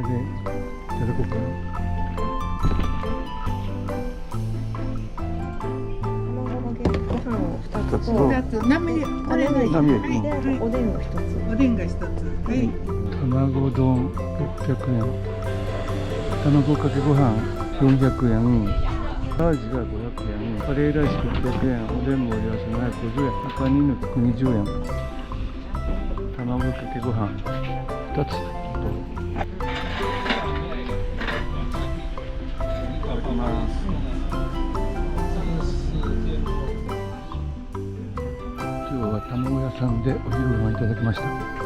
でいただこうかな。ご飯を2つと2つ波これがいい。波はい、でおでんを1つ。おでんが1つ。はい。卵丼600円、卵かけご飯400円、ラージが500円、カレーライス600円、おでんもおります750円、赤ニンニク120円、卵かけご飯2つと、いただきます。今日は卵屋さんでお昼ご飯いただきました。